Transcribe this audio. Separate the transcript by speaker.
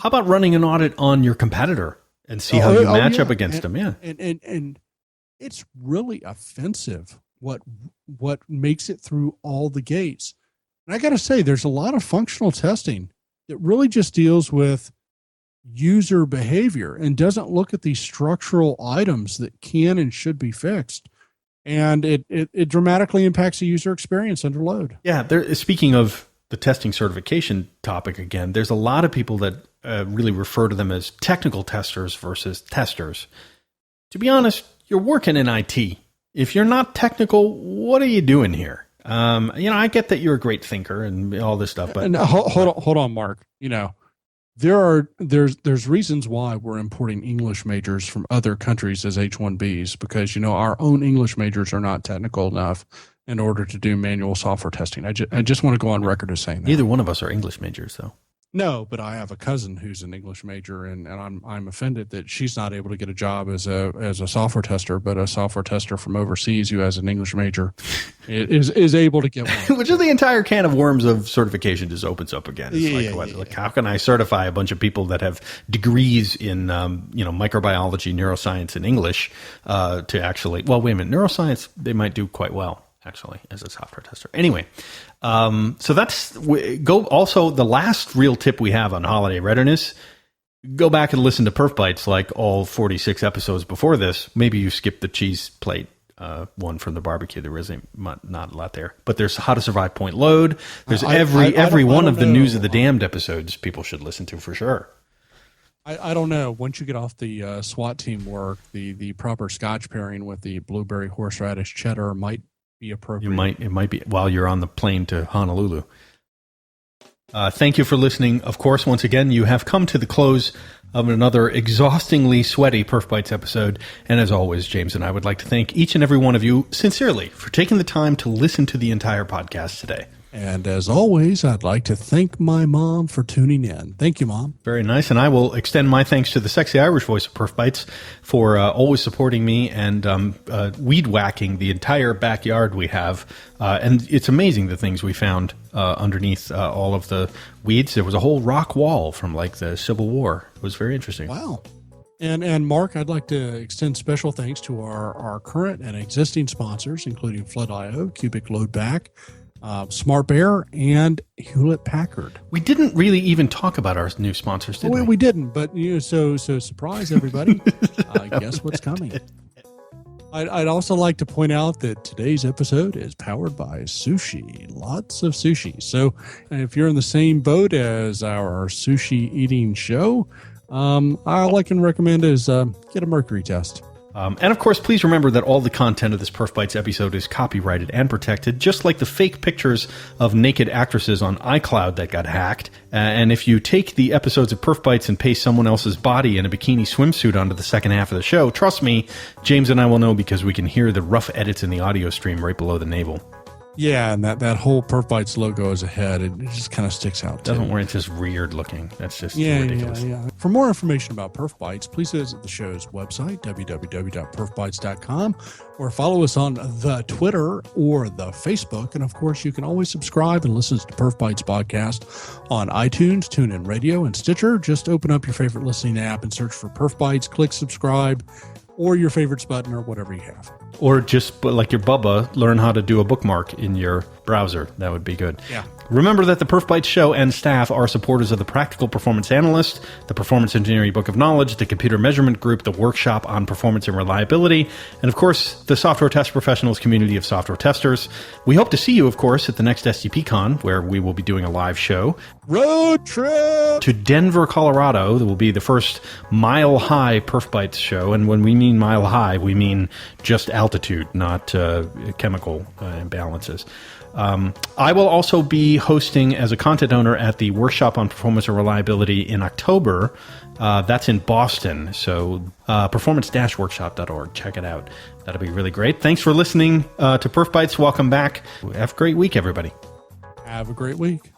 Speaker 1: How about running an audit on your competitor and see how you match up against them? Yeah.
Speaker 2: And it's really offensive what makes it through all the gates. And I got to say, there's a lot of functional testing that really just deals with user behavior and doesn't look at these structural items that can and should be fixed. And it dramatically impacts the user experience under load.
Speaker 1: Yeah. Speaking of the testing certification topic again, there's a lot of people that really refer to them as technical testers versus testers. To be honest, you're working in IT. If you're not technical, what are you doing here? I get that you're a great thinker and all this stuff, but
Speaker 2: hold on, Mark. There's reasons why we're importing English majors from other countries as H-1Bs because, our own English majors are not technical enough in order to do manual software testing. I just want to go on record as saying that.
Speaker 1: Neither one of us are English majors, though.
Speaker 2: No, but I have a cousin who's an English major, and I'm offended that she's not able to get a job as a software tester, but a software tester from overseas who has an English major is able to get one.
Speaker 1: Which is the entire can of worms of certification just opens up again. It's how can I certify a bunch of people that have degrees in microbiology, neuroscience, and English to actually? Well, wait a minute, neuroscience they might do quite well actually as a software tester. Anyway. So also the last real tip we have on holiday readiness, go back and listen to PerfBytes like all 46 episodes before this. Maybe you skipped the cheese plate, one from the barbecue. There isn't not a lot there, but there's how to survive point load. There's every one of the news of the damned episodes people should listen to for sure.
Speaker 2: I don't know. Once you get off the SWAT team work, the proper Scotch pairing with the blueberry horseradish cheddar might be appropriate.
Speaker 1: It might be while you're on the plane to Honolulu. Thank you for listening. Of course, once again, you have come to the close of another exhaustingly sweaty PerfBytes episode. And as always, James and I would like to thank each and every one of you sincerely for taking the time to listen to the entire podcast today.
Speaker 2: And as always, I'd like to thank my mom for tuning in. Thank you, Mom.
Speaker 1: Very nice. And I will extend my thanks to the sexy Irish voice of PerfBytes for always supporting me and weed whacking the entire backyard we have. And it's amazing the things we found underneath all of the weeds. There was a whole rock wall from like the Civil War. It was very interesting.
Speaker 2: Wow. And Mark, I'd like to extend special thanks to our current and existing sponsors, including Flood.io, Cubic Load Back, Smart Bear, and Hewlett Packard.
Speaker 1: We didn't really even talk about our new sponsors, did we?
Speaker 2: We didn't, but so surprise everybody. Guess what's coming? I'd also like to point out that today's episode is powered by sushi. Lots of sushi. So if you're in the same boat as our sushi eating show, all I can recommend is get a mercury test.
Speaker 1: And of course, please remember that all the content of this PerfBytes episode is copyrighted and protected, just like the fake pictures of naked actresses on iCloud that got hacked. And if you take the episodes of PerfBytes and paste someone else's body in a bikini swimsuit onto the second half of the show, trust me, James and I will know because we can hear the rough edits in the audio stream right below the navel.
Speaker 2: Yeah, and that whole PerfBytes logo is ahead. It just kind of sticks out.
Speaker 1: Doesn't worry, it's just weird looking. That's just ridiculous.
Speaker 2: Yeah. For more information about PerfBytes, please visit the show's website, www.perfbytes.com, or follow us on the Twitter or the Facebook. And of course, you can always subscribe and listen to the PerfBytes podcast on iTunes, TuneIn Radio, and Stitcher. Just open up your favorite listening app and search for PerfBytes, click subscribe, or your favorites button, or whatever you have.
Speaker 1: Or just, like your Bubba, learn how to do a bookmark in your browser. That would be good.
Speaker 2: Yeah.
Speaker 1: Remember that the PerfBytes show and staff are supporters of the Practical Performance Analyst, the Performance Engineering Book of Knowledge, the Computer Measurement Group, the Workshop on Performance and Reliability, and of course, the Software Test Professionals community of software testers. We hope to see you, of course, at the next STPCon, where we will be doing a live show.
Speaker 2: Road trip
Speaker 1: to Denver, Colorado. That will be the first mile-high PerfBytes show, and when we mean mile-high, we mean just altitude, not chemical imbalances. I will also be hosting as a content owner at the Workshop on Performance and Reliability in October. That's in Boston. So performance-workshop.org. Check it out. That'll be really great. Thanks for listening to PerfBytes. Welcome back. Have a great week, everybody.
Speaker 2: Have a great week.